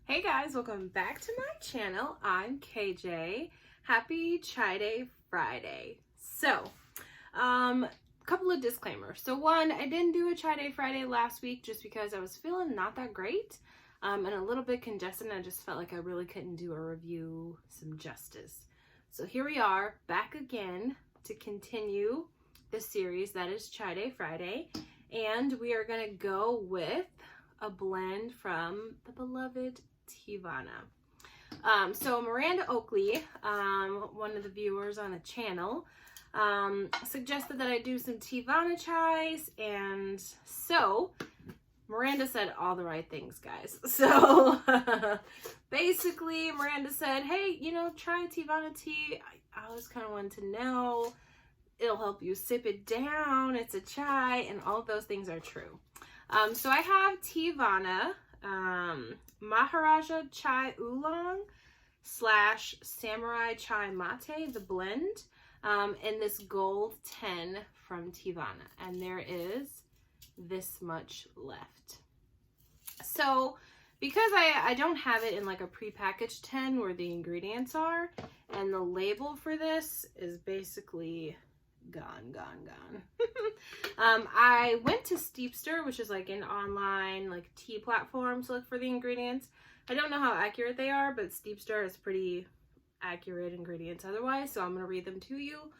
Hey guys, welcome back to my channel. I'm KJ. Happy Chai Day Friday. So, couple of disclaimers. So one, I didn't do a Chai Day Friday last week just because I was feeling not that great and a little bit congested, and I just felt like I really couldn't do a review some justice. So here we are back again to continue the series that is Chai Day Friday, and we are going to go with a blend from the beloved Teavana. So Miranda Oakley, one of the viewers on the channel, suggested that I do some Teavana chais, and so Miranda said all the right things, guys. So basically Miranda said, hey, try Teavana tea. I always kind of wanted to know. It'll help you sip it down. It's a chai, and all of those things are true. So I have Teavana Maharaja chai oolong / samurai chai maté, the blend, in this gold 10 from Teavana, and there is this much left. So because I don't have it in like a prepackaged 10 where the ingredients are, and the label for this is basically gone. I went to Steepster, which is like an online like tea platform, to look for the ingredients. I don't know how accurate they are, but Steepster has pretty accurate ingredients otherwise, so I'm going to read them to you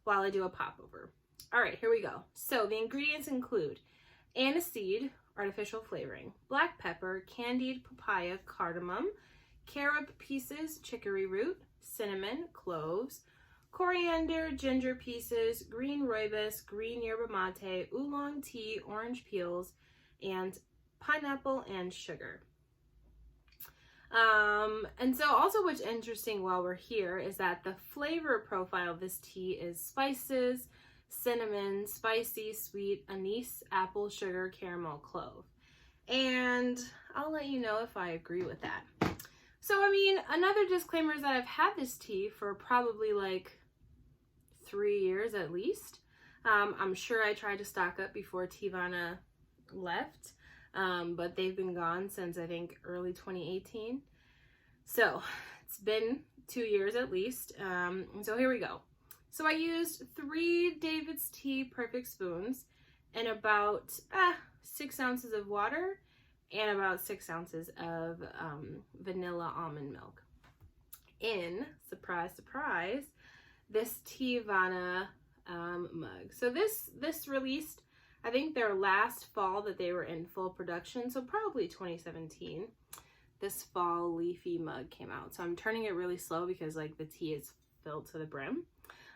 while I do a popover. All right, here we go. So the ingredients include aniseed, artificial flavoring, black pepper, candied papaya, cardamom, carob pieces, chicory root, cinnamon, cloves, coriander, ginger pieces, green rooibos, green yerba mate, oolong tea, orange peels, and pineapple and sugar. And so also what's interesting while we're here is that the flavor profile of this tea is spices, cinnamon, spicy, sweet, anise, apple, sugar, caramel, clove. And I'll let you know if I agree with that. So, I mean, another disclaimer is that I've had this tea for probably like 3 years at least. I'm sure I tried to stock up before Teavana left, but they've been gone since I think early 2018. So it's been 2 years at least. And so here we go. So I used 3 David's Tea Perfect spoons and about 6 ounces of water and about 6 ounces of vanilla almond milk in, surprise, surprise, this Teavana mug. So this released, I think, their last fall that they were in full production, so probably 2017. This fall leafy mug came out. So I'm turning it really slow because like the tea is filled to the brim.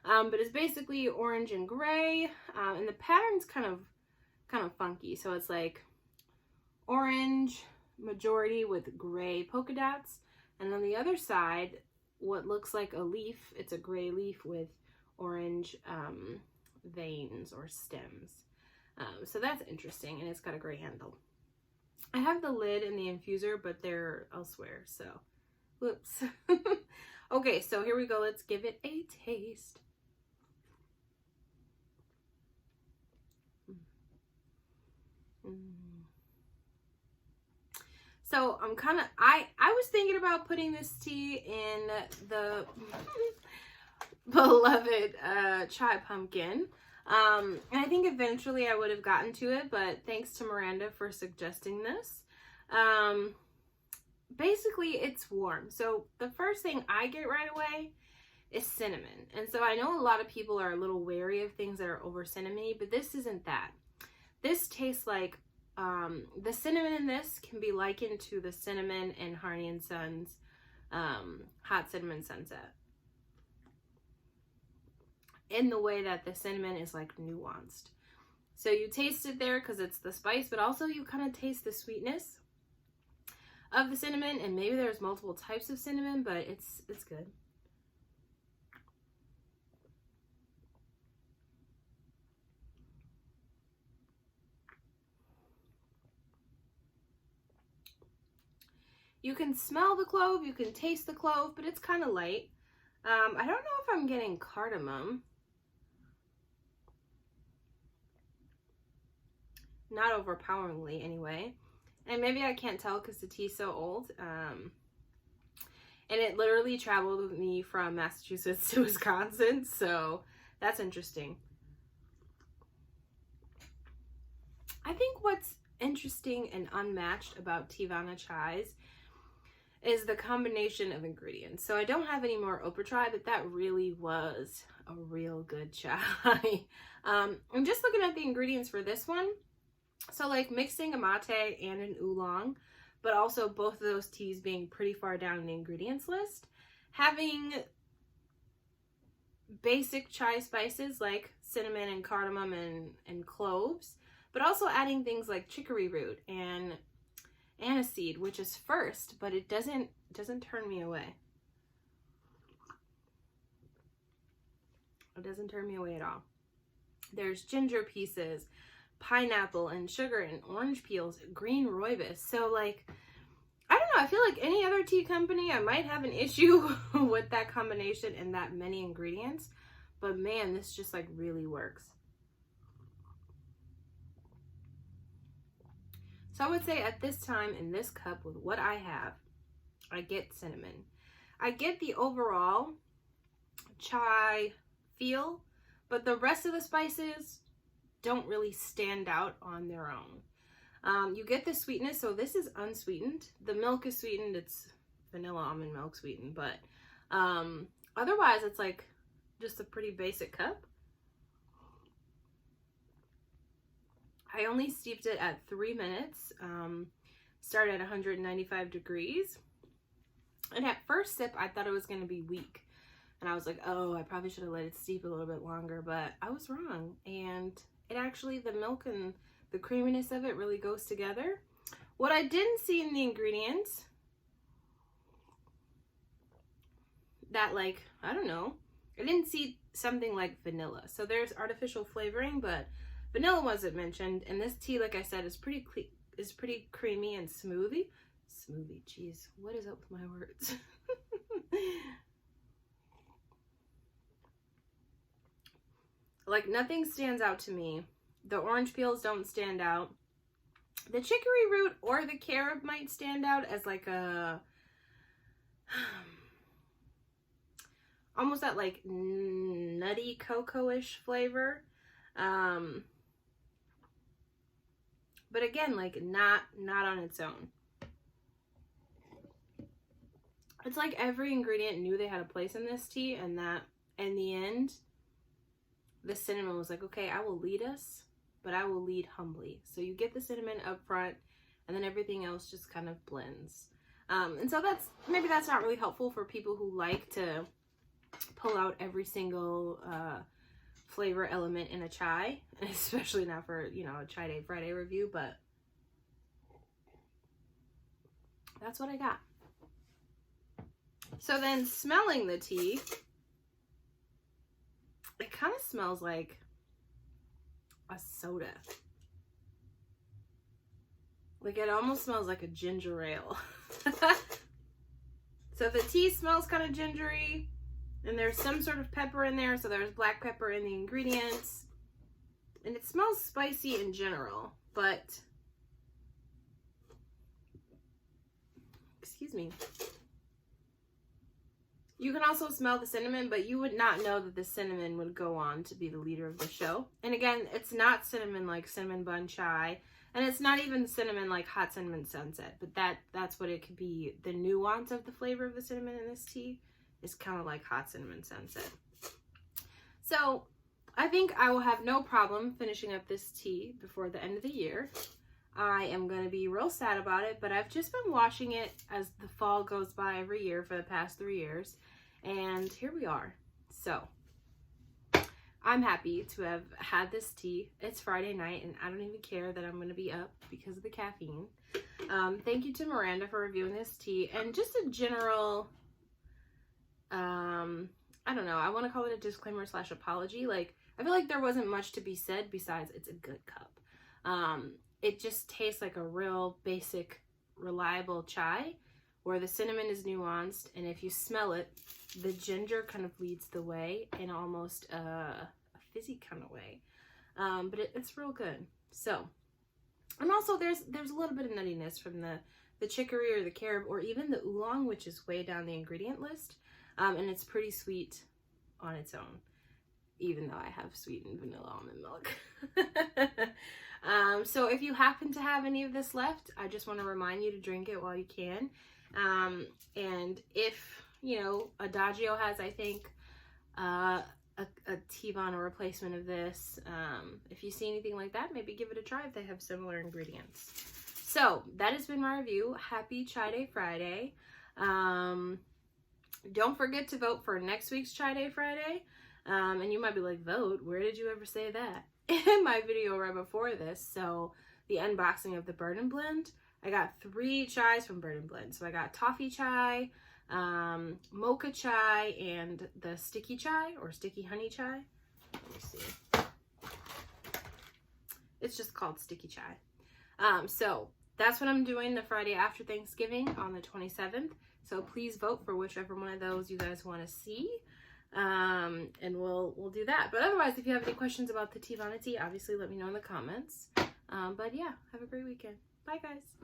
But it's basically orange and gray, and the pattern's kind of funky. So it's like orange majority with gray polka dots, and on the other side, what looks like a leaf, it's a gray leaf with orange veins or stems. So that's interesting, and it's got a gray handle. I have the lid and the infuser, but they're elsewhere, so whoops. Okay, so here we go. Let's give it a taste. So I'm I was thinking about putting this tea in the beloved chai pumpkin. And I think eventually I would have gotten to it, but thanks to Miranda for suggesting this. Basically it's warm. So the first thing I get right away is cinnamon. And so I know a lot of people are a little wary of things that are over cinnamony, but this isn't that. This tastes like the cinnamon in this can be likened to the cinnamon in Harney and Sons Hot Cinnamon Sunset, in the way that the cinnamon is like nuanced. So you taste it there because it's the spice, but also you kind of taste the sweetness of the cinnamon, and maybe there's multiple types of cinnamon, but it's good. You can smell the clove, you can taste the clove, but it's kind of light. I don't know if I'm getting cardamom. Not overpoweringly anyway. And maybe I can't tell because the tea's so old. And it literally traveled with me from Massachusetts to Wisconsin. So that's interesting. I think what's interesting and unmatched about Teavana chais is the combination of ingredients. So I don't have any more Oprah chai, but that really was a real good chai. I'm just looking at the ingredients for this one. So like mixing a maté and an oolong, but also both of those teas being pretty far down in the ingredients list. Having basic chai spices like cinnamon and cardamom and cloves, but also adding things like chicory root and aniseed, which is first, but it doesn't turn me away. It doesn't turn me away at all. There's ginger pieces, pineapple and sugar and orange peels, green rooibos. So like, I don't know, I feel like any other tea company, I might have an issue with that combination and that many ingredients, but man, this just like really works. So I would say at this time in this cup with what I have, I get cinnamon. I get the overall chai feel, but the rest of the spices don't really stand out on their own. You get the sweetness, so this is unsweetened. The milk is sweetened, it's vanilla almond milk sweetened, but otherwise it's like just a pretty basic cup. I only steeped it at 3 minutes, started at 195 degrees. And at first sip, I thought it was going to be weak. And I was like, oh, I probably should have let it steep a little bit longer, but I was wrong. And it actually, the milk and the creaminess of it really goes together. What I didn't see in the ingredients, that like, I don't know, I didn't see something like vanilla. So there's artificial flavoring, but vanilla wasn't mentioned, and this tea, like I said, is pretty creamy and smoothie. Smoothie, jeez, what is up with my words? Like nothing stands out to me. The orange peels don't stand out. The chicory root or the carob might stand out as like a almost that like nutty cocoa-ish flavor. But again, like not on its own. It's like every ingredient knew they had a place in this tea, and that in the end, the cinnamon was like, okay, I will lead us, but I will lead humbly. So you get the cinnamon up front, and then everything else just kind of blends. And so maybe that's not really helpful for people who like to pull out every single flavor element in a chai, especially not for, you know, a Chai Day Friday review, but that's what I got. So then smelling the tea, it kind of smells like a soda. Like it almost smells like a ginger ale. So the tea smells kind of gingery, and there's some sort of pepper in there, so there's black pepper in the ingredients. And it smells spicy in general, but excuse me. You can also smell the cinnamon, but you would not know that the cinnamon would go on to be the leader of the show. And again, it's not cinnamon like cinnamon bun chai, and it's not even cinnamon like hot cinnamon sunset, but that's what it could be. The nuance of the flavor of the cinnamon in this tea is kind of like hot cinnamon sunset. So I think I will have no problem finishing up this tea before the end of the year. I am going to be real sad about it, but I've just been watching it as the fall goes by every year for the past 3 years. And here we are. So I'm happy to have had this tea. It's Friday night, and I don't even care that I'm going to be up because of the caffeine. Thank you to Miranda for reviewing this tea. And just a general, I don't know, I want to call it a disclaimer / apology. Like, I feel like there wasn't much to be said besides it's a good cup. It just tastes like a real basic, reliable chai where the cinnamon is nuanced, and if you smell it, the ginger kind of leads the way in almost a fizzy kind of way. But it's real good. So And also there's a little bit of nuttiness from the chicory or the carob or even the oolong, which is way down the ingredient list. And it's pretty sweet on its own, even though I have sweetened vanilla almond milk. So if you happen to have any of this left, I just want to remind you to drink it while you can. And if, you know, Adagio has, I think, a Teavana replacement of this, if you see anything like that, maybe give it a try if they have similar ingredients. So that has been my review. Happy Chai Day Friday. Don't forget to vote for next week's Chai Day Friday. And you might be like, vote? Where did you ever say that? In my video right before this. So the unboxing of the Bird and Blend, I got 3 chais from Bird and Blend. So I got toffee chai, mocha chai, and the sticky chai or sticky honey chai. Let me see. It's just called sticky chai. So that's what I'm doing the Friday after Thanksgiving on the 27th. So please vote for whichever one of those you guys want to see. And we'll do that. But otherwise, if you have any questions about the Teavana tea, obviously let me know in the comments. But yeah, have a great weekend. Bye guys.